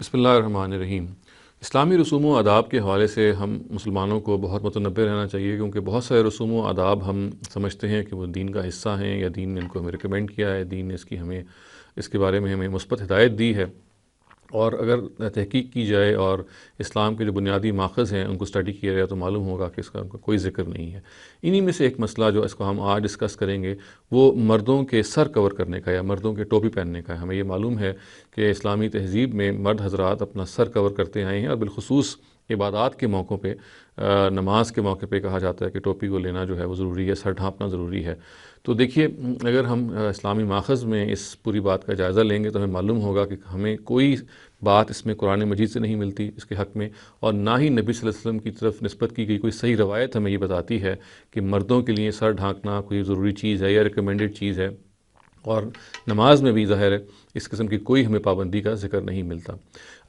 بسم اللہ الرحمن الرحیم۔ اسلامی رسوم و آداب کے حوالے سے ہم مسلمانوں کو بہت متنبہ رہنا چاہیے، کیونکہ بہت سارے رسوم و آداب ہم سمجھتے ہیں کہ وہ دین کا حصہ ہیں یا دین نے ان کو ہمیں ریکمینڈ کیا ہے، دین نے اس کے بارے میں ہمیں مثبت ہدایت دی ہے۔ اور اگر تحقیق کی جائے اور اسلام کے جو بنیادی ماخذ ہیں ان کو اسٹڈی کیا جائے تو معلوم ہوگا کہ اس کا کوئی ذکر نہیں ہے۔ انہی میں سے ایک مسئلہ جو اس کو ہم آج ڈسکس کریں گے وہ مردوں کے سر کور کرنے کا یا مردوں کے ٹوپی پہننے کا ہے۔ ہمیں یہ معلوم ہے کہ اسلامی تہذیب میں مرد حضرات اپنا سر کور کرتے آئے ہیں، اور بالخصوص عبادات کے موقعوں پہ، نماز کے موقع پہ کہا جاتا ہے کہ ٹوپی کو لینا جو ہے وہ ضروری ہے، سر ڈھانپنا ضروری ہے۔ تو دیکھیے، اگر ہم اسلامی ماخذ میں اس پوری بات کا جائزہ لیں گے تو ہمیں معلوم ہوگا کہ ہمیں کوئی بات اس میں قرآن مجید سے نہیں ملتی اس کے حق میں، اور نہ ہی نبی صلی اللہ علیہ وسلم کی طرف نسبت کی گئی کوئی صحیح روایت ہمیں یہ بتاتی ہے کہ مردوں کے لیے سر ڈھانکنا کوئی ضروری چیز ہے یا ریکمینڈڈ چیز ہے۔ اور نماز میں بھی ظاہر ہے اس قسم کی کوئی ہمیں پابندی کا ذکر نہیں ملتا۔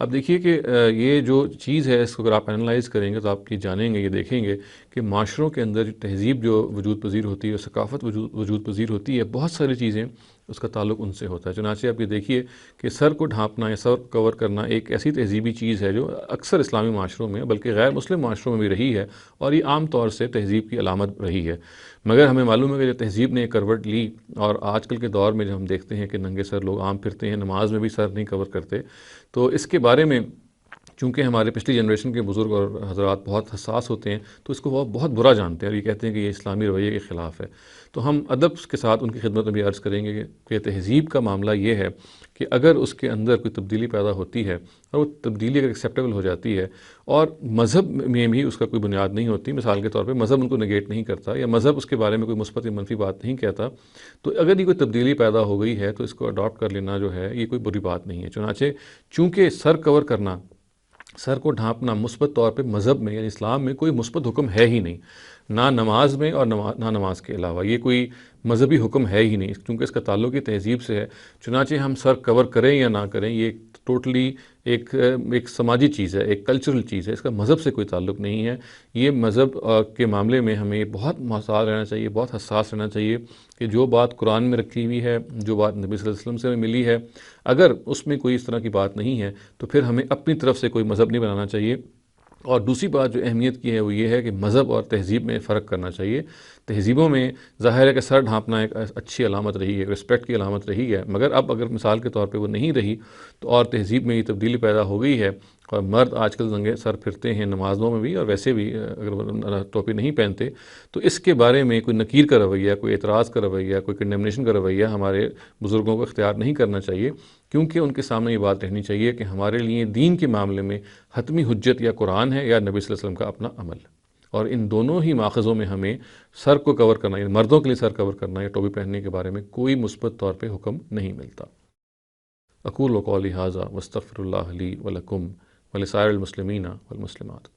اب دیکھیے کہ یہ جو چیز ہے اس کو اگر آپ انالائز کریں گے تو آپ یہ جانیں گے، یہ دیکھیں گے کہ معاشروں کے اندر تہذیب جو وجود پذیر ہوتی ہے، ثقافت وجود پذیر ہوتی ہے، بہت ساری چیزیں اس کا تعلق ان سے ہوتا ہے۔ چنانچہ آپ یہ دیکھیے کہ سر کو ڈھانپنا یا سر کور کرنا ایک ایسی تہذیبی چیز ہے جو اکثر اسلامی معاشروں میں بلکہ غیر مسلم معاشروں میں بھی رہی ہے، اور یہ عام طور سے تہذیب کی علامت رہی ہے۔ مگر ہمیں معلوم ہے کہ جو تہذیب نے ایک کروٹ لی، اور آج کل کے دور میں جب ہم دیکھتے ہیں کہ ننگے سر لوگ عام پھرتے ہیں، نماز میں بھی سر نہیں کور کرتے، تو اس کے بارے میں چونکہ ہمارے پچھلی جنریشن کے بزرگ اور حضرات بہت حساس ہوتے ہیں تو اس کو وہ بہت برا جانتے ہیں، اور یہ کہتے ہیں کہ یہ اسلامی رویے کے خلاف ہے۔ تو ہم ادب کے ساتھ ان کی خدمت میں بھی عرض کریں گے کہ تہذیب کا معاملہ یہ ہے کہ اگر اس کے اندر کوئی تبدیلی پیدا ہوتی ہے اور وہ تبدیلی اگر ایکسیپٹیبل ہو جاتی ہے اور مذہب میں بھی اس کا کوئی بنیاد نہیں ہوتی، مثال کے طور پہ مذہب ان کو نگیٹ نہیں کرتا یا مذہب اس کے بارے میں کوئی مثبت یا منفی بات نہیں کہتا، تو اگر یہ کوئی تبدیلی پیدا ہو گئی ہے تو اس کو اڈاپٹ کر لینا جو ہے یہ کوئی بری بات نہیں ہے۔ چنانچہ چونکہ سر کور کرنا، سر کو ڈھانپنا مثبت طور پہ مذہب میں یعنی اسلام میں کوئی مثبت حکم ہے ہی نہیں، نہ نماز میں اور نہ نماز کے علاوہ، یہ کوئی مذہبی حکم ہے ہی نہیں، کیونکہ اس کا تعلق ہی تہذیب سے ہے۔ چنانچہ ہم سر کور کریں یا نہ کریں، یہ ٹوٹلی ایک سماجی چیز ہے، ایک کلچرل چیز ہے، اس کا مذہب سے کوئی تعلق نہیں ہے۔ یہ مذہب کے معاملے میں ہمیں بہت محتاط رہنا چاہیے، بہت حساس رہنا چاہیے کہ جو بات قرآن میں رکھی ہوئی ہے، جو بات نبی صلی اللہ علیہ وسلم سے ملی ہے، اگر اس میں کوئی اس طرح کی بات نہیں ہے تو پھر ہمیں اپنی طرف سے کوئی مذہب نہیں بنانا چاہیے۔ اور دوسری بات جو اہمیت کی ہے وہ یہ ہے کہ مذہب اور تہذیب میں فرق کرنا چاہیے۔ تہذیبوں میں ظاہر ہے کہ سر ڈھانپنا ایک اچھی علامت رہی ہے، رسپیکٹ کی علامت رہی ہے، مگر اب اگر مثال کے طور پہ وہ نہیں رہی تو اور تہذیب میں یہ تبدیلی پیدا ہو گئی ہے اور مرد آج کل ننگے سر پھرتے ہیں نمازوں میں بھی، اور ویسے بھی اگر ٹوپی نہیں پہنتے، تو اس کے بارے میں کوئی نکیر کا رویہ، کوئی اعتراض کا رویہ، کوئی کنڈیمنیشن کا رویہ ہمارے بزرگوں کو اختیار نہیں کرنا چاہیے، کیونکہ ان کے سامنے یہ بات رہنی چاہیے کہ ہمارے لیے دین کے معاملے میں حتمی حجت یا قرآن ہے یا نبی صلی اللہ علیہ وسلم کا اپنا عمل، اور ان دونوں ہی ماخذوں میں ہمیں سر کو کور کرنا، یعنی مردوں کے لیے سر کور کرنا یا ٹوپی پہننے کے بارے میں کوئی مثبت طور پہ حکم نہیں ملتا۔ اقول قولی ھذا واستغفر اللہ لی ولکم ولسائر المسلمین والمسلمات۔